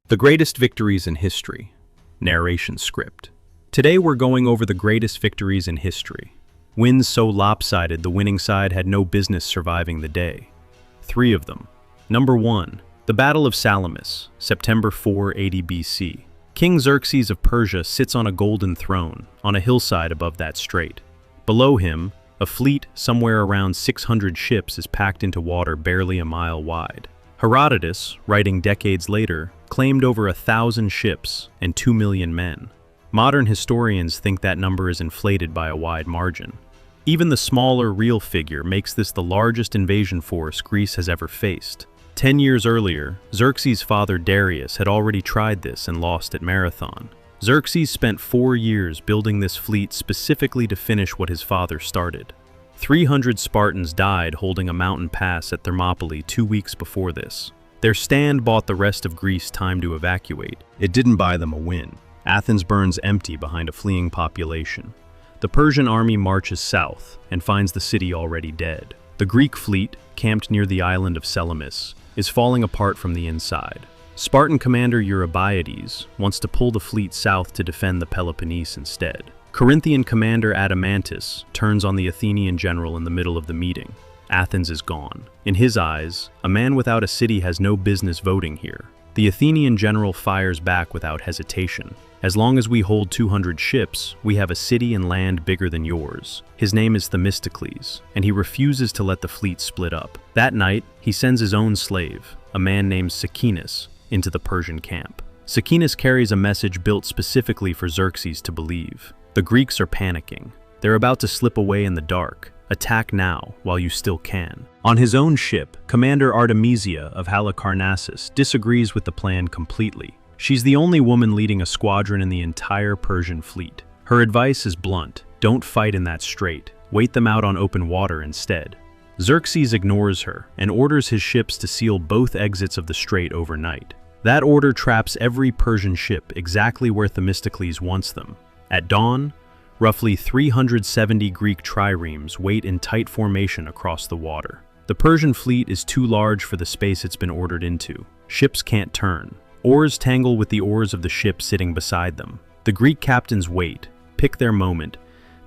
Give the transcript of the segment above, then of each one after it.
The Greatest Victories in History. Narration script. Today we're going over the greatest victories in history. Wins so lopsided the winning side had no business surviving the day. 3 of them. Number 1. The Battle of Salamis, September 480 BC. King Xerxes of Persia sits on a golden throne on a hillside above that strait. Below him, a fleet somewhere around 600 ships is packed into water barely a mile wide. Herodotus, writing decades later, claimed over 1,000 ships and 2 million men. Modern historians think that number is inflated by a wide margin. Even the smaller real figure makes this the largest invasion force Greece has ever faced. 10 years earlier, Xerxes' father Darius had already tried this and lost at Marathon. Xerxes spent 4 years building this fleet specifically to finish what his father started. 300 Spartans died holding a mountain pass at Thermopylae 2 weeks before this. Their stand bought the rest of Greece time to evacuate. It didn't buy them a win. Athens burns empty behind a fleeing population. The Persian army marches south and finds the city already dead. The Greek fleet, camped near the island of Salamis, is falling apart from the inside. Spartan commander Eurybiades wants to pull the fleet south to defend the Peloponnese instead. Corinthian commander Adamantus turns on the Athenian general in the middle of the meeting. Athens is gone. In his eyes, a man without a city has no business voting here. The Athenian general fires back without hesitation. As long as we hold 200 ships, we have a city and land bigger than yours. His name is Themistocles, and he refuses to let the fleet split up. That night, he sends his own slave, a man named Sicinus, into the Persian camp. Sicinus carries a message built specifically for Xerxes to believe. The Greeks are panicking. They're about to slip away in the dark. Attack now, while you still can. On his own ship, Commander Artemisia of Halicarnassus disagrees with the plan completely. She's the only woman leading a squadron in the entire Persian fleet. Her advice is blunt: don't fight in that strait. Wait them out on open water instead. Xerxes ignores her and orders his ships to seal both exits of the strait overnight. That order traps every Persian ship exactly where Themistocles wants them. At dawn, roughly 370 Greek triremes wait in tight formation across the water. The Persian fleet is too large for the space it's been ordered into. Ships can't turn. Oars tangle with the oars of the ship sitting beside them. The Greek captains wait, pick their moment,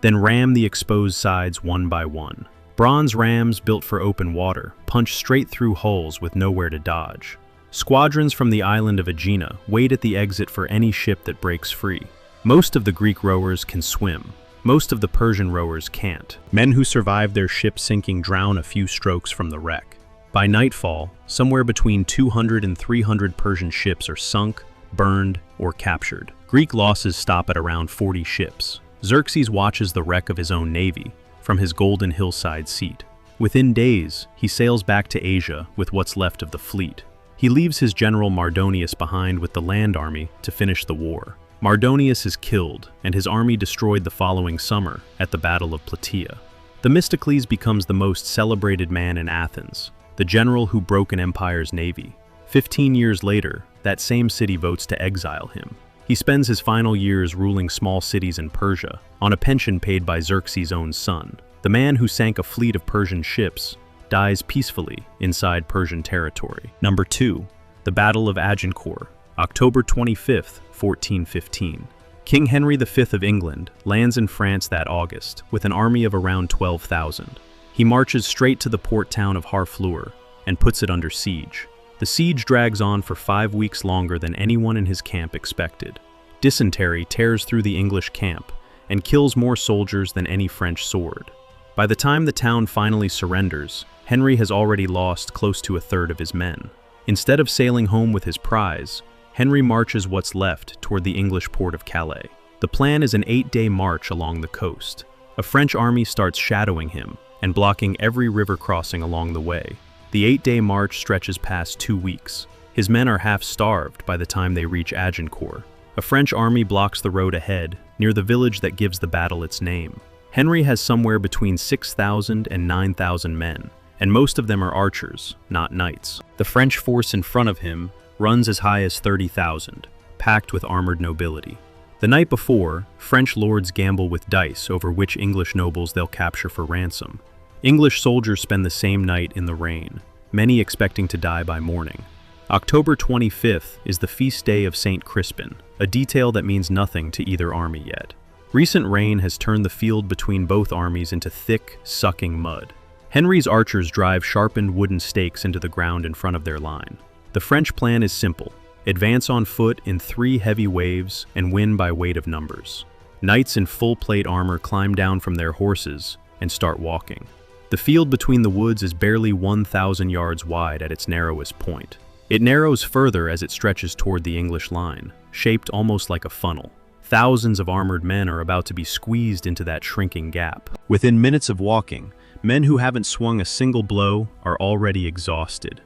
then ram the exposed sides one by one. Bronze rams built for open water punch straight through hulls with nowhere to dodge. Squadrons from the island of Aegina wait at the exit for any ship that breaks free. Most of the Greek rowers can swim. Most of the Persian rowers can't. Men who survive their ship sinking drown a few strokes from the wreck. By nightfall, somewhere between 200 and 300 Persian ships are sunk, burned, or captured. Greek losses stop at around 40 ships. Xerxes watches the wreck of his own navy from his golden hillside seat. Within days, he sails back to Asia with what's left of the fleet. He leaves his general Mardonius behind with the land army to finish the war. Mardonius is killed, and his army destroyed the following summer at the Battle of Plataea. Themistocles becomes the most celebrated man in Athens, the general who broke an empire's navy. 15 years later, that same city votes to exile him. He spends his final years ruling small cities in Persia, on a pension paid by Xerxes' own son. The man who sank a fleet of Persian ships dies peacefully inside Persian territory. Number 2. The Battle of Agincourt, October 25th, 1415. King Henry V of England lands in France that August with an army of around 12,000. He marches straight to the port town of Harfleur and puts it under siege. The siege drags on for 5 weeks longer than anyone in his camp expected. Dysentery tears through the English camp and kills more soldiers than any French sword. By the time the town finally surrenders, Henry has already lost close to a third of his men. Instead of sailing home with his prize, Henry marches what's left toward the English port of Calais. The plan is an 8-day march along the coast. A French army starts shadowing him and blocking every river crossing along the way. The 8-day march stretches past 2 weeks. His men are half starved by the time they reach Agincourt. A French army blocks the road ahead, near the village that gives the battle its name. Henry has somewhere between 6,000 and 9,000 men, and most of them are archers, not knights. The French force in front of him runs as high as 30,000, packed with armored nobility. The night before, French lords gamble with dice over which English nobles they'll capture for ransom. English soldiers spend the same night in the rain, many expecting to die by morning. October 25th is the feast day of St. Crispin, a detail that means nothing to either army yet. Recent rain has turned the field between both armies into thick, sucking mud. Henry's archers drive sharpened wooden stakes into the ground in front of their line. The French plan is simple: advance on foot in 3 heavy waves and win by weight of numbers. Knights in full plate armor climb down from their horses and start walking. The field between the woods is barely 1,000 yards wide at its narrowest point. It narrows further as it stretches toward the English line, shaped almost like a funnel. Thousands of armored men are about to be squeezed into that shrinking gap. Within minutes of walking, men who haven't swung a single blow are already exhausted.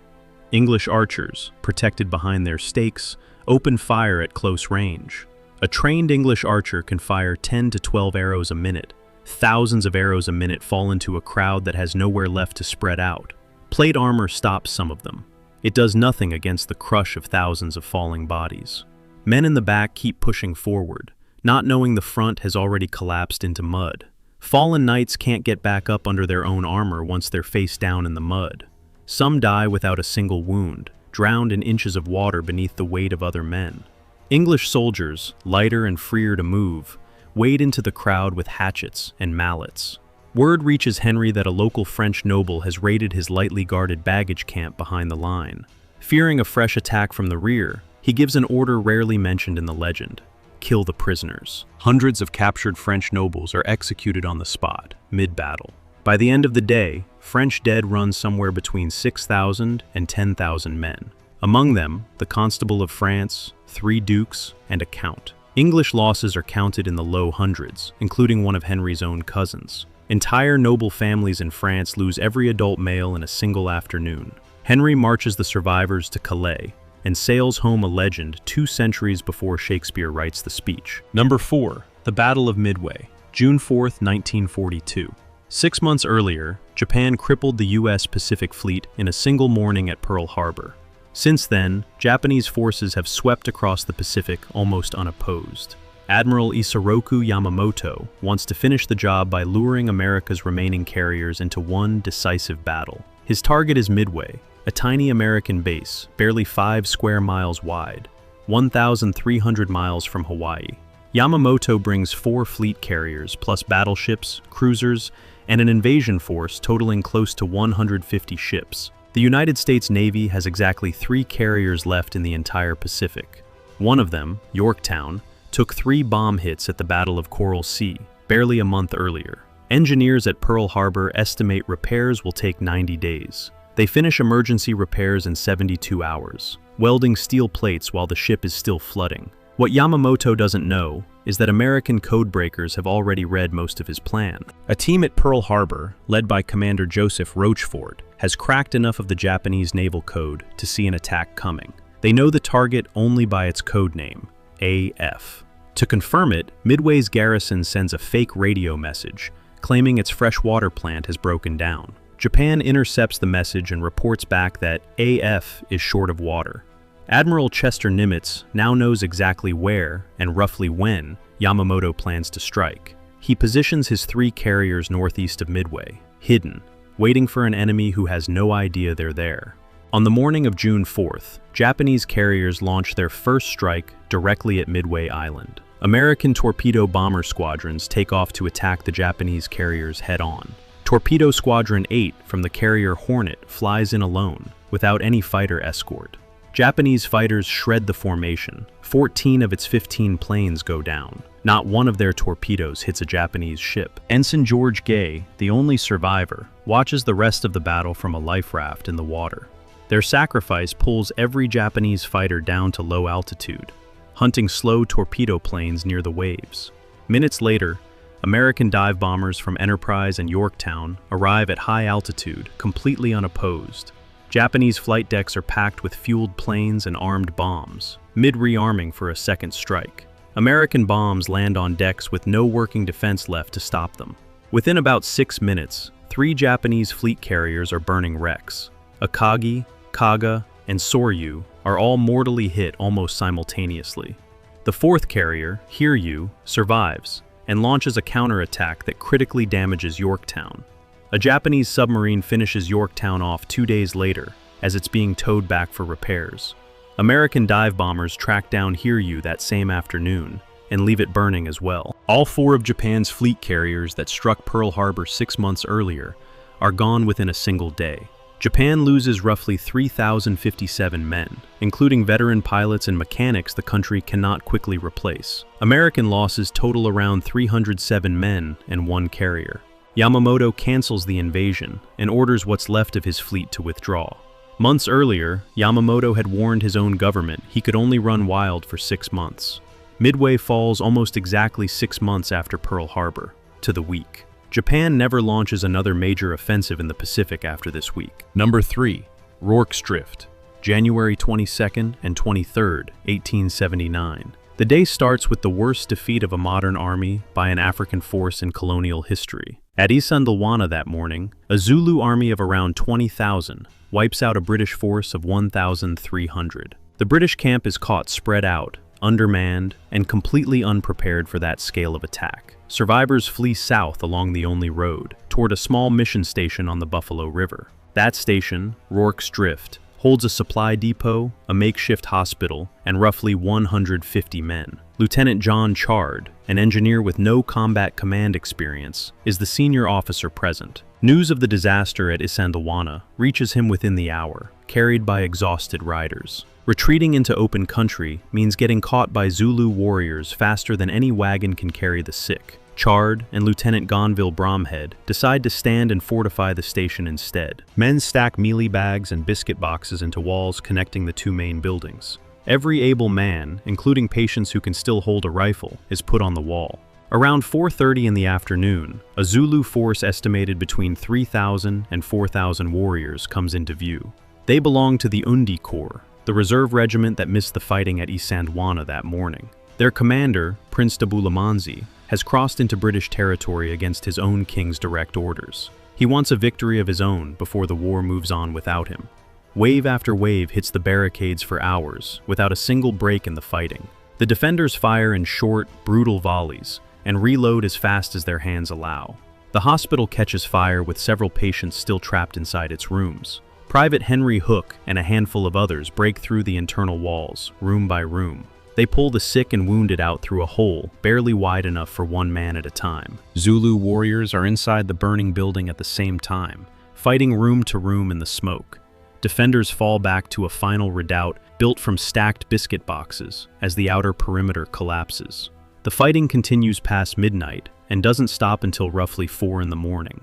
English archers, protected behind their stakes, open fire at close range. A trained English archer can fire 10 to 12 arrows a minute. Thousands of arrows a minute fall into a crowd that has nowhere left to spread out. Plate armor stops some of them. It does nothing against the crush of thousands of falling bodies. Men in the back keep pushing forward, not knowing the front has already collapsed into mud. Fallen knights can't get back up under their own armor once they're face down in the mud. Some die without a single wound, drowned in inches of water beneath the weight of other men. English soldiers, lighter and freer to move, wade into the crowd with hatchets and mallets. Word reaches Henry that a local French noble has raided his lightly guarded baggage camp behind the line. Fearing a fresh attack from the rear, he gives an order rarely mentioned in the legend: kill the prisoners. Hundreds of captured French nobles are executed on the spot, mid-battle. By the end of the day, French dead run somewhere between 6,000 and 10,000 men. Among them, the Constable of France, 3 dukes, and a count. English losses are counted in the low hundreds, including one of Henry's own cousins. Entire noble families in France lose every adult male in a single afternoon. Henry marches the survivors to Calais and sails home a legend 2 centuries before Shakespeare writes the speech. Number 4. The Battle of Midway, June 4, 1942. 6 months earlier, Japan crippled the U.S. Pacific Fleet in a single morning at Pearl Harbor. Since then, Japanese forces have swept across the Pacific almost unopposed. Admiral Isoroku Yamamoto wants to finish the job by luring America's remaining carriers into one decisive battle. His target is Midway, a tiny American base, barely 5 square miles wide, 1,300 miles from Hawaii. Yamamoto brings 4 fleet carriers, plus battleships, cruisers, and an invasion force totaling close to 150 ships. The United States Navy has exactly 3 carriers left in the entire Pacific. One of them, Yorktown, took 3 bomb hits at the Battle of Coral Sea, barely a month earlier. Engineers at Pearl Harbor estimate repairs will take 90 days. They finish emergency repairs in 72 hours, welding steel plates while the ship is still flooding. What Yamamoto doesn't know is that American codebreakers have already read most of his plan. A team at Pearl Harbor, led by Commander Joseph Rochefort, has cracked enough of the Japanese naval code to see an attack coming. They know the target only by its code name, AF. To confirm it, Midway's garrison sends a fake radio message, claiming its freshwater plant has broken down. Japan intercepts the message and reports back that AF is short of water. Admiral Chester Nimitz now knows exactly where, and roughly when, Yamamoto plans to strike. He positions his 3 carriers northeast of Midway, hidden, waiting for an enemy who has no idea they're there. On the morning of June 4th, Japanese carriers launch their first strike directly at Midway Island. American torpedo bomber squadrons take off to attack the Japanese carriers head-on. Torpedo Squadron 8 from the carrier Hornet flies in alone, without any fighter escort. Japanese fighters shred the formation. 14 of its 15 planes go down. Not one of their torpedoes hits a Japanese ship. Ensign George Gay, the only survivor, watches the rest of the battle from a life raft in the water. Their sacrifice pulls every Japanese fighter down to low altitude, hunting slow torpedo planes near the waves. Minutes later, American dive bombers from Enterprise and Yorktown arrive at high altitude, completely unopposed. Japanese flight decks are packed with fueled planes and armed bombs, mid-rearming for a second strike. American bombs land on decks with no working defense left to stop them. Within about 6 minutes, 3 Japanese fleet carriers are burning wrecks. Akagi, Kaga, and Soryu are all mortally hit almost simultaneously. The 4th carrier, Hiryu, survives and launches a counterattack that critically damages Yorktown. A Japanese submarine finishes Yorktown off 2 days later, as it's being towed back for repairs. American dive bombers track down Hiryu that same afternoon and leave it burning as well. All 4 of Japan's fleet carriers that struck Pearl Harbor 6 months earlier are gone within a single day. Japan loses roughly 3,057 men, including veteran pilots and mechanics the country cannot quickly replace. American losses total around 307 men and 1 carrier. Yamamoto cancels the invasion and orders what's left of his fleet to withdraw. Months earlier, Yamamoto had warned his own government he could only run wild for 6 months. Midway falls almost exactly 6 months after Pearl Harbor, to the week. Japan never launches another major offensive in the Pacific after this week. Number 3. Rorke's Drift, January 22nd and 23rd, 1879. The day starts with the worst defeat of a modern army by an African force in colonial history. At Isandlwana that morning, a Zulu army of around 20,000 wipes out a British force of 1,300. The British camp is caught spread out, undermanned, and completely unprepared for that scale of attack. Survivors flee south along the only road, toward a small mission station on the Buffalo River. That station, Rorke's Drift, holds a supply depot, a makeshift hospital, and roughly 150 men. Lieutenant John Chard, an engineer with no combat command experience, is the senior officer present. News of the disaster at Isandlwana reaches him within the hour, carried by exhausted riders. Retreating into open country means getting caught by Zulu warriors faster than any wagon can carry the sick. Chard and Lieutenant Gonville Bromhead decide to stand and fortify the station instead. Men stack mealie bags and biscuit boxes into walls connecting the 2 main buildings. Every able man, including patients who can still hold a rifle, is put on the wall. Around 4:30 in the afternoon, a Zulu force estimated between 3,000 and 4,000 warriors comes into view. They belong to the Undi Corps, the reserve regiment that missed the fighting at Isandlwana that morning. Their commander, Prince Dabulamanzi, has crossed into British territory against his own king's direct orders. He wants a victory of his own before the war moves on without him. Wave after wave hits the barricades for hours, without a single break in the fighting. The defenders fire in short, brutal volleys, and reload as fast as their hands allow. The hospital catches fire with several patients still trapped inside its rooms. Private Henry Hook and a handful of others break through the internal walls, room by room. They pull the sick and wounded out through a hole barely wide enough for 1 man at a time. Zulu warriors are inside the burning building at the same time, fighting room to room in the smoke. Defenders fall back to a final redoubt built from stacked biscuit boxes as the outer perimeter collapses. The fighting continues past midnight and doesn't stop until roughly 4 in the morning.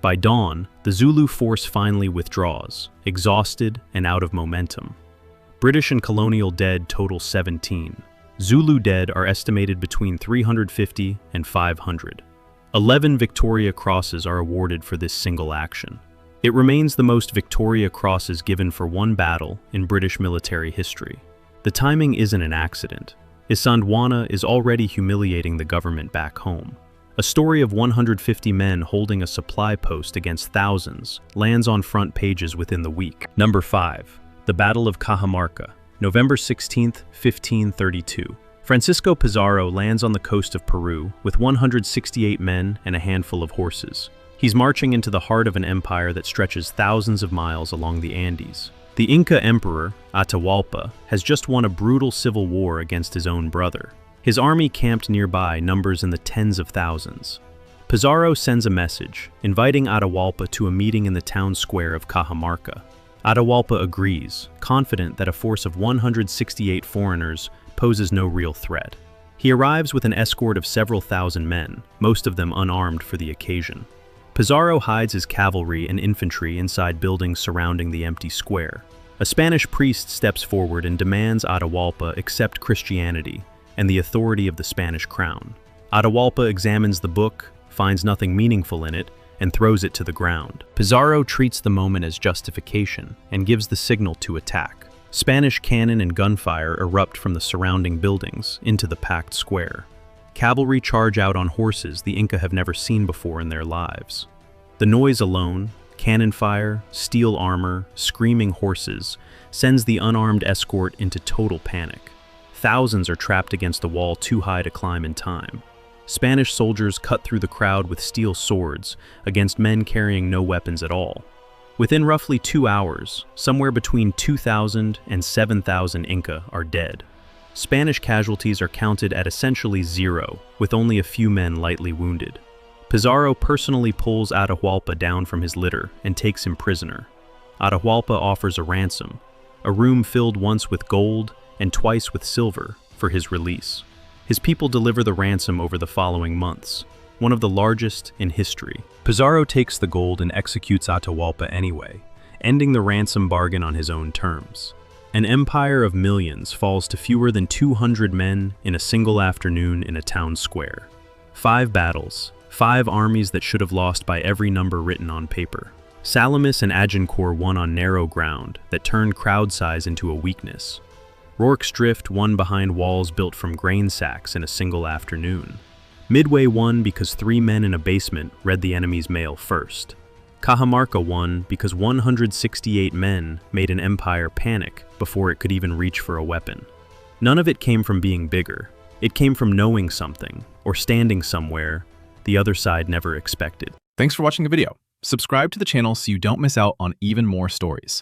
By dawn, the Zulu force finally withdraws, exhausted and out of momentum. British and colonial dead total 17. Zulu dead are estimated between 350 and 500. 11 Victoria Crosses are awarded for this single action. It remains the most Victoria Crosses given for one battle in British military history. The timing isn't an accident. Isandlwana is already humiliating the government back home. A story of 150 men holding a supply post against thousands lands on front pages within the week. Number 5. The Battle of Cajamarca, November 16, 1532. Francisco Pizarro lands on the coast of Peru with 168 men and a handful of horses. He's marching into the heart of an empire that stretches thousands of miles along the Andes. The Inca emperor, Atahualpa, has just won a brutal civil war against his own brother. His army camped nearby numbers in the tens of thousands. Pizarro sends a message, inviting Atahualpa to a meeting in the town square of Cajamarca. Atahualpa agrees, confident that a force of 168 foreigners poses no real threat. He arrives with an escort of several thousand men, most of them unarmed for the occasion. Pizarro hides his cavalry and infantry inside buildings surrounding the empty square. A Spanish priest steps forward and demands Atahualpa accept Christianity and the authority of the Spanish crown. Atahualpa examines the book, finds nothing meaningful in it, and throws it to the ground. Pizarro treats the moment as justification and gives the signal to attack. Spanish cannon and gunfire erupt from the surrounding buildings into the packed square. Cavalry charge out on horses the Inca have never seen before in their lives. The noise alone, cannon fire, steel armor, screaming horses, sends the unarmed escort into total panic. Thousands are trapped against a wall too high to climb in time. Spanish soldiers cut through the crowd with steel swords against men carrying no weapons at all. Within roughly 2 hours, somewhere between 2,000 and 7,000 Inca are dead. Spanish casualties are counted at essentially zero, with only a few men lightly wounded. Pizarro personally pulls Atahualpa down from his litter and takes him prisoner. Atahualpa offers a ransom, a room filled once with gold and twice with silver, for his release. His people deliver the ransom over the following months, one of the largest in history. Pizarro takes the gold and executes Atahualpa anyway, ending the ransom bargain on his own terms. An empire of millions falls to fewer than 200 men in a single afternoon in a town square. 5 battles, 5 armies that should have lost by every number written on paper. Salamis and Agincourt won on narrow ground that turned crowd size into a weakness. Rorke's Drift won behind walls built from grain sacks in a single afternoon. Midway won because 3 men in a basement read the enemy's mail first. Cajamarca won because 168 men made an empire panic before it could even reach for a weapon. None of it came from being bigger. It came from knowing something, or standing somewhere, the other side never expected. Thanks for watching the video. Subscribe to the channel so you don't miss out on even more stories.